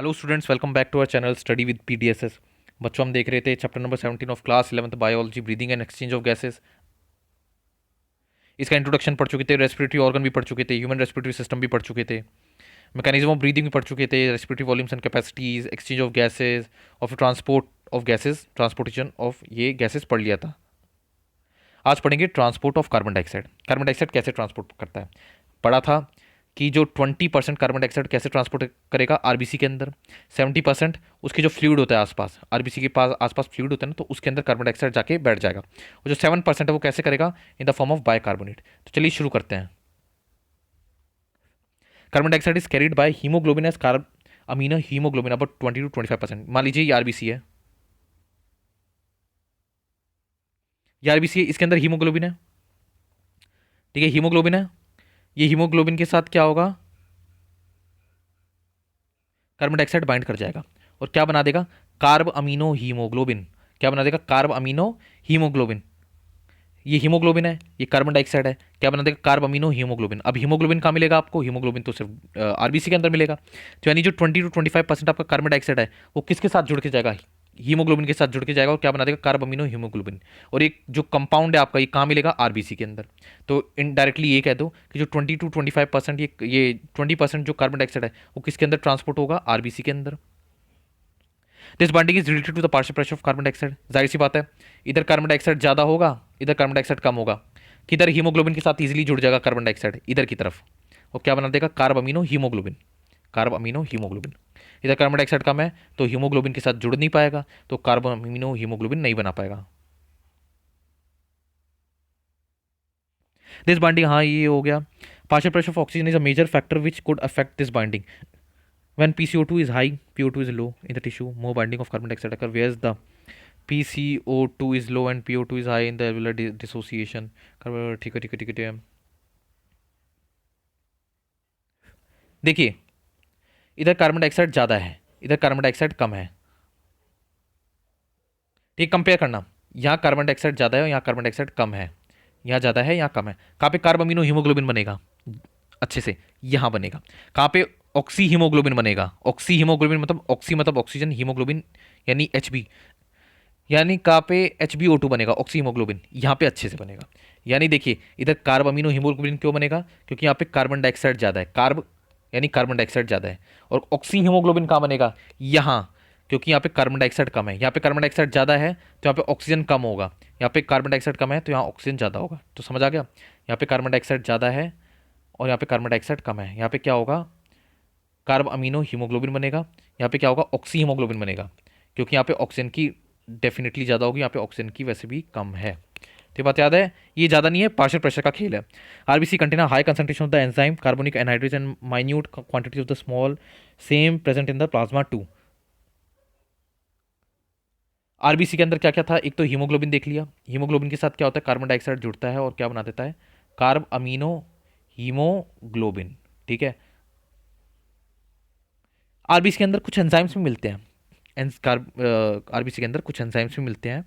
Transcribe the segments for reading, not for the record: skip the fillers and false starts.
Hello students, welcome back to our channel study with PDSS. बच्चों, हम देख रहे थे chapter number 17 of class 11th biology, breathing and exchange of gases. इसका introduction पढ़ चुके थे, रेस्पिरेटरी ऑर्गन भी पढ़ चुके थे, ह्यूमन रेस्पिरेटरी सिस्टम भी पढ़ चुके थे, मैकेनिज्म ऑफ ब्रीदिंग भी पढ़ चुके थे, respiratory volumes and capacities, exchange of gases, of transport of gases, transportation of ये गैसेज पढ़ लिया था। आज पढ़ेंगे transport of carbon dioxide. Carbon dioxide कैसे ट्रांसपोर्ट करता है। पढ़ा था कि जो 20% कार्बन डाइऑक्साइड कैसे ट्रांसपोर्ट करेगा आरबीसी के अंदर, 70% उसके जो फ्लूइड होता है आसपास, आरबीसी के पास आसपास फ्लूइड होता है ना, तो उसके अंदर कार्बन डाइऑक्साइड जाके बैठ जाएगा। और जो 7% है वो कैसे करेगा, in the form of bicarbonate. तो चलिए शुरू करते हैं। Carbon dioxide is carried by haemoglobin as carbamino haemoglobin about 20 to 25%। मान लीजिए ये आरबीसी है, ये आरबीसी है, इसके अंदर हीमोग्लोबिन है। ठीक है, हीमोग्लोबिन है। ये हीमोग्लोबिन के साथ क्या होगा, कार्बन डाइऑक्साइड बाइंड कर जाएगा और क्या बना देगा, कार्ब अमीनो हीमोग्लोबिन। क्या बना देगा, कार्ब अमीनो हीमोग्लोबिन। ये हीमोग्लोबिन है, ये कार्बन डाइऑक्साइड है, क्या बना देगा, कार्ब अमीनो हीमोग्लोबिन। अब हीमोग्लोबिन कहाँ मिलेगा आपको, हीमोग्लोबिन तो सिर्फ आरबीसी के अंदर मिलेगा। तो यानी जो 20 to 25% आपका कार्बन डाइऑक्साइड है वो किसके साथ जुड़ के जाएगा, हीमोग्लोबिन के साथ जुड़ के जाएगा और क्या बना देगा, कार्ब अमीनो हीमोग्लोबिन। और एक जो कंपाउंड है आपका, ये कहाँ मिलेगा, आरबीसी के अंदर। तो इनडायरेक्टली ये कह दो कि जो 20 to 25% ये 20% जो कार्बन डाइऑक्साइड है वो किसके अंदर ट्रांसपोर्ट होगा, आरबीसी के अंदर। This bonding is related to the partial pressure of carbon dioxide. जाहिर सी बात है, इधर कार्बन डाइऑक्साइड ज़्यादा होगा, इधर कार्बन डाइऑक्साइड कम होगा। किधर, हीमोग्लोबिन के साथ इजीली जुड़ जाएगा कार्बन डाइऑक्साइड इधर की तरफ, और क्या बना देगा, carb amino haemoglobin. Carb amino haemoglobin. इधर कार्बन डाइऑक्साइड कम है तो हीमोग्लोबिन के साथ जुड़ नहीं पाएगा, तो कार्ब अमीनो हीमोग्लोबिन नहीं बना पाएगा। दिस बाइंडिंग, हाँ ये हो गया। Partial pressure of oxygen is a major factor which could affect this binding. When PCO2 is high, PO2 is low in the tissue, more binding of carbon dioxide occur, whereas the PCO2 is low and PO2 is high in the alveolar dissociation। ठीक है ठीक है ठीक है ठीक है। देखिए, इधर कार्बन डाइऑक्साइड ज़्यादा है, इधर कार्बन डाइऑक्साइड कम है। ठीक, कंपेयर करना, यहाँ कार्बन डाइऑक्साइड ज़्यादा है और यहाँ कार्बन डाइऑक्साइड कम है। यहाँ ज़्यादा है, यहाँ कम है। कहाँ पे कार्ब अमीनो हीमोग्लोबिन बनेगा अच्छे से, यहाँ बनेगा। कहाँ पे ऑक्सी हीमोग्लोबिन बनेगा, ऑक्सी हीमोग्लोबिन मतलब ऑक्सी मतलब ऑक्सीजन, हीमोग्लोबिन यानी एच बी, यानी कहाँ पे HbO2 बनेगा, ऑक्सी हीमोग्लोबिन, यहाँ पे अच्छे से बनेगा। यानी देखिए, इधर कार्ब अमीनो हीमोग्लोबिन क्यों बनेगा, क्योंकि यहाँ पे कार्बन डाइऑक्साइड ज़्यादा है, कार्ब यानी कार्बन डाइऑक्साइड ज़्यादा है। और ऑक्सी हीमोग्लोबिन कहाँ बनेगा, यहाँ, क्योंकि यहाँ पे कार्बन डाइऑक्साइड कम है। यहाँ पे कार्बन डाइऑक्साइड ज़्यादा है तो यहाँ पे ऑक्सीजन कम होगा, यहाँ पे कार्बन डाइऑक्साइड कम है तो यहाँ ऑक्सीजन ज़्यादा होगा। तो समझ आ गया, यहाँ पे कार्बन डाइऑक्साइड ज़्यादा है और यहाँ पे कार्बन डाइऑक्साइड कम है। यहाँ पे क्या होगा, कार्ब अमीनो हीमोग्लोबिन बनेगा, यहाँ पे क्या होगा, ऑक्सी हीमोग्लोबिन बनेगा, क्योंकि यहाँ पे ऑक्सीजन की डेफिनेटली ज़्यादा होगी, यहाँ पे ऑक्सीजन की वैसे भी कम है। तो ये बात याद है, ये ज़्यादा नहीं है, पार्शियल प्रेशर का खेल है। RBC contain high concentration of the enzyme carbonic anhydrase and minute quantity of the small same present in the plasma too. RBC के अंदर क्या क्या था, एक तो हीमोग्लोबिन देख लिया, हीमोग्लोबिन के साथ क्या होता है, कार्बन डाइऑक्साइड जुड़ता है और क्या बना देता है, कार्ब अमीनो हीमोग्लोबिन। ठीक है, आरबीसी के अंदर कुछ एंजाइम्स भी मिलते हैं, आरबीसी के अंदर कुछ एंजाइम्स भी मिलते हैं,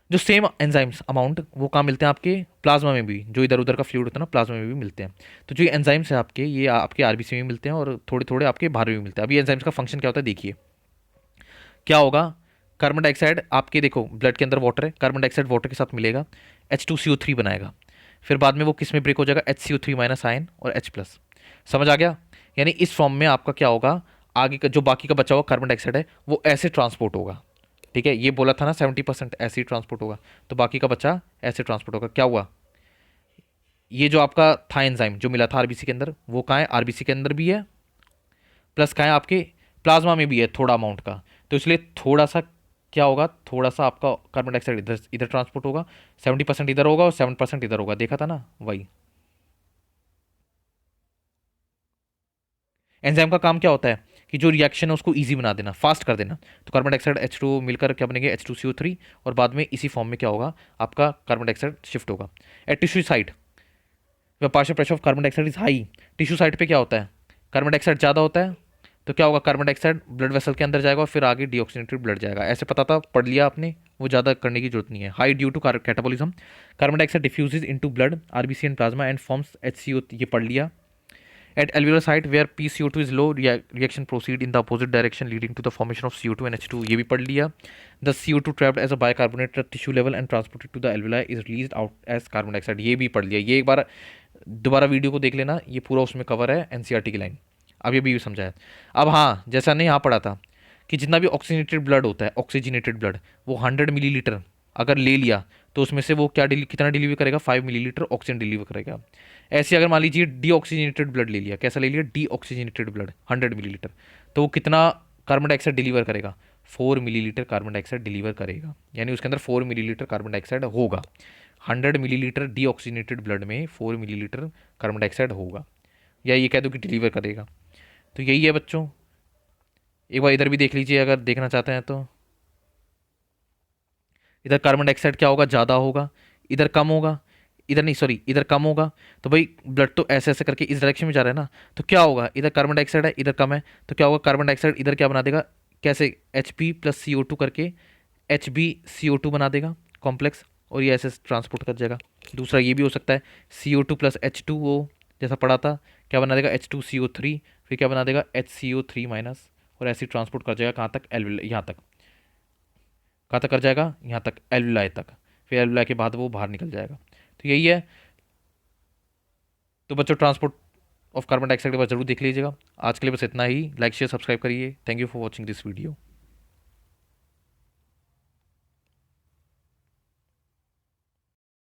जो सेम एंजाइम्स अमाउंट वो कहाँ मिलते हैं, आपके प्लाज्मा में भी, जो इधर उधर का फ्लूइड होता है ना, प्लाज्मा में भी मिलते हैं। तो जो एंजाइम्स है आपके, ये आपके आरबीसी में मिलते हैं और थोड़े थोड़े आपके बाहर भी मिलते हैं। अभी एंजाइम्स का फंक्शन क्या होता है देखिए, क्या होगा, कार्बन डाइऑक्साइड आपके देखो ब्लड के अंदर वाटर है, कार्बन डाइऑक्साइड वाटर के साथ मिलेगा, H2CO3 बनाएगा, फिर बाद में वो किस में ब्रेक हो जाएगा, HCO3 माइनस आयन और H प्लस। समझ आ गया, यानी इस फॉर्म में आपका क्या होगा, आगे का जो बाकी का बचा हुआ कार्बन डाइऑक्साइड है वो ऐसे ट्रांसपोर्ट होगा। ठीक है, ये बोला था ना 70% ऐसे ही ट्रांसपोर्ट होगा, तो बाकी का बचा ऐसे ट्रांसपोर्ट होगा। क्या हुआ, ये जो आपका था एंजाइम जो मिला था आरबीसी के अंदर, वो कहाँ है, आरबीसी के अंदर भी है, प्लस कहाँ है, आपके प्लाज्मा में भी है थोड़ा अमाउंट का। तो इसलिए थोड़ा सा क्या होगा, थोड़ा सा आपका कार्बन डाइऑक्साइड इधर इधर ट्रांसपोर्ट होगा, 70% इधर होगा और 7% इधर होगा, देखा था ना वही। एंजाइम का काम क्या होता है कि जो रिएक्शन है उसको इजी बना देना, फास्ट कर देना। तो कार्बन डाइऑक्साइड H2 मिलकर क्या बनेंगे, H2CO3, और बाद में इसी फॉर्म में क्या होगा, आपका कार्बन डाइऑक्साइड शिफ्ट होगा। At tissue side partial pressure of carbon dioxide is high, tissue side पे क्या होता है, कार्बन डाइऑक्साइड ज़्यादा होता है, तो क्या होगा, कार्बन डाइऑक्साइड ब्लड वेसल के अंदर जाएगा और फिर आगे डीऑक्सीनेटेड ब्लड जाएगा। ऐसे पता था, पढ़ लिया आपने, वो ज़्यादा करने की जरूरत नहीं है। High due to catabolism carbon dioxide diffuses into blood, RBC and plasma and forms HCO, ये पढ़ लिया। At alveolar site where PCO2 is low, reaction proceed in the opposite direction leading to the formation of CO2 and H2. ये भी पढ़ लिया. The CO2 trapped as a bicarbonate at tissue level and transported to the alveoli is released out as carbon dioxide. ये भी पढ़ लिया. ये एक बार दोबारा वीडियो को देख लेना, ये पूरा उसमें कवर है एनसीईआरटी की लाइन. अब ये भी समझा है. अब हाँ, जैसा नहीं यहाँ पढ़ा था कि जितना भी ऑक्सीजनेटेड ब्लड होता है, ऑक्सीजनेटेड ब्लड, वो 100 मिलीलीटर अगर ले लिया तो उसमें से वो क्या कितना डिलीवर करेगा, 5 मिलीलीटर ऑक्सीजन डिलीवर करेगा. ऐसे अगर मान लीजिए डीऑक्सीजनेटेड ब्लड ले लिया, कैसा ले लिया, डीऑक्सीजनेटेड ब्लड 100 मिलीलीटर, तो वो कितना कार्बन डाइऑक्साइड डिलीवर करेगा, 4 मिलीलीटर कार्बन डाइऑक्साइड डिलीवर करेगा. यानी उसके अंदर 4 मिलीलीटर कार्बन डाइऑक्साइड होगा. 100 मिलीलीटर डीऑक्सीजनेटेड ब्लड में 4 मिलीलीटर कार्बन डाइऑक्साइड होगा, या ये कह दो कि डिलीवर करेगा. तो यही है बच्चों. एक बार इधर भी देख लीजिए अगर देखना चाहते हैं तो. इधर कार्बन डाइऑक्साइड क्या होगा, ज़्यादा होगा, इधर कम होगा, इधर नहीं सॉरी इधर कम होगा. तो भाई ब्लड तो ऐसे ऐसे करके इस डायरेक्शन में जा रहा है ना, तो क्या होगा, इधर कार्बन डाइऑक्साइड है, इधर कम है, तो क्या होगा, कार्बन डाइऑक्साइड इधर क्या बना देगा, कैसे Hp प्लस CO2 करके HbCO2 बना देगा कॉम्प्लेक्स, और ये ऐसे ट्रांसपोर्ट कर जाएगा. दूसरा ये भी हो सकता है CO2 प्लस H2O, जैसा पढ़ा था, क्या बना देगा H2CO3, फिर क्या बना देगा HCO3 माइनस, और ऐसे ट्रांसपोर्ट कर जाएगा कहाँ तक, एल्वियोलाई, यहाँ तक. कहाँ तक कर जाएगा, यहाँ तक, एल्वियोलाई तक. फिर एल्वियोलाई के बाद वो बाहर निकल जाएगा. तो यही है. तो बच्चों ट्रांसपोर्ट ऑफ कार्बन डाइऑक्साइड के बाद जरूर देख लीजिएगा. आज के लिए बस इतना ही. लाइक शेयर सब्सक्राइब करिए. Thank you for watching this video.